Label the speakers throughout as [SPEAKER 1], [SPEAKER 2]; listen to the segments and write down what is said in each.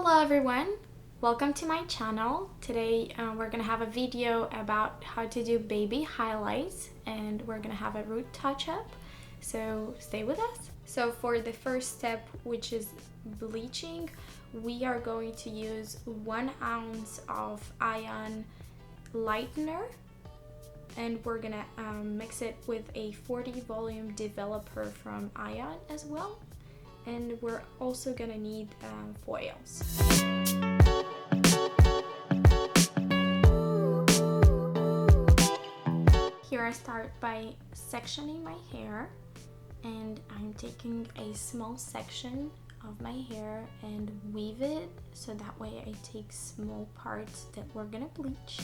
[SPEAKER 1] Hello everyone, welcome to my channel. Today we're gonna have a video about how to do baby highlights and we're gonna have a root touch-up, so stay with us. So for the first step, which is bleaching, we are going to use 1 ounce of iron lightener and we're gonna mix it with a 40 volume developer from Ion as well. And we're also gonna need foils. Here I start by sectioning my hair, and I'm taking a small section of my hair and weave it so that way I take small parts that we're gonna bleach.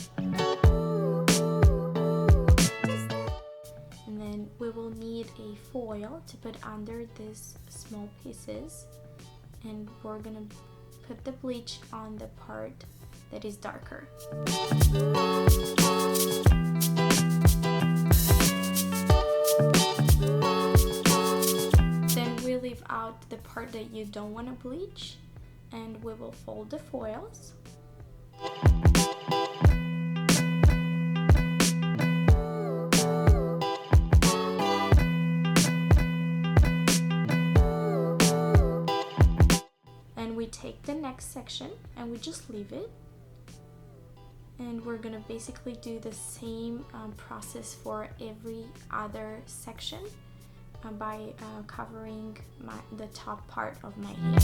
[SPEAKER 1] And then we will need a foil to put under these small pieces, and we're gonna put the bleach on the part that is darker. Then we leave out the part that you don't want to bleach, and we will fold the foils. We take the next section and we just leave it, and we're gonna basically do the same process for every other section by covering the top part of my hair.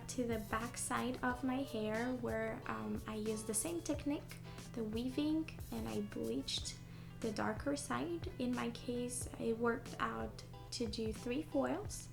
[SPEAKER 1] To the back side of my hair where I used the same technique, the weaving, and I bleached the darker side. In my case, I worked out to do 3 foils.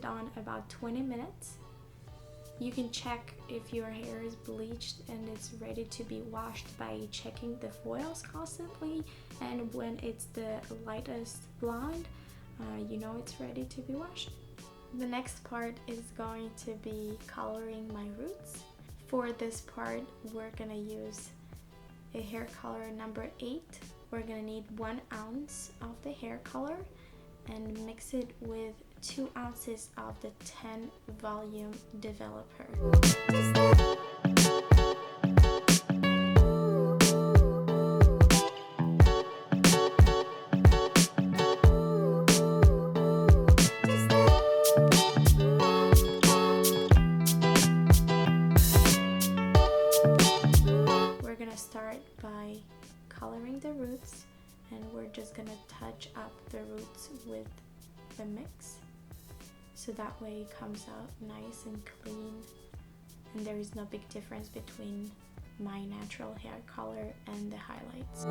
[SPEAKER 1] On about 20 minutes. You can check if your hair is bleached and it's ready to be washed by checking the foils constantly, and when it's the lightest blonde, you know it's ready to be washed. The next part is going to be coloring my roots. For this part, we're gonna use a hair color number 8. We're gonna need 1 ounce of the hair color and mix it with 2 ounces of the 10 volume developer. We're gonna start by coloring the roots, and we're just gonna touch up the roots with the mix, so that way it comes out nice and clean and there is no big difference between my natural hair color and the highlights.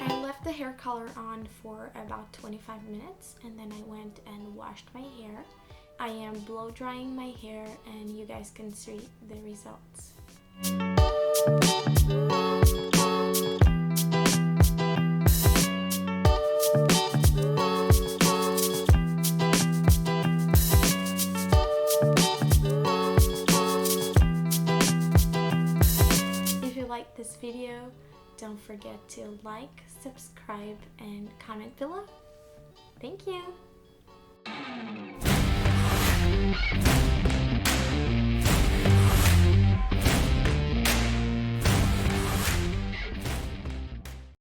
[SPEAKER 1] I left the hair color on for about 25 minutes and then I went and washed my hair. I am blow drying my hair and you guys can see the results. If you like this video, don't forget to like, subscribe, and comment below. Thank you!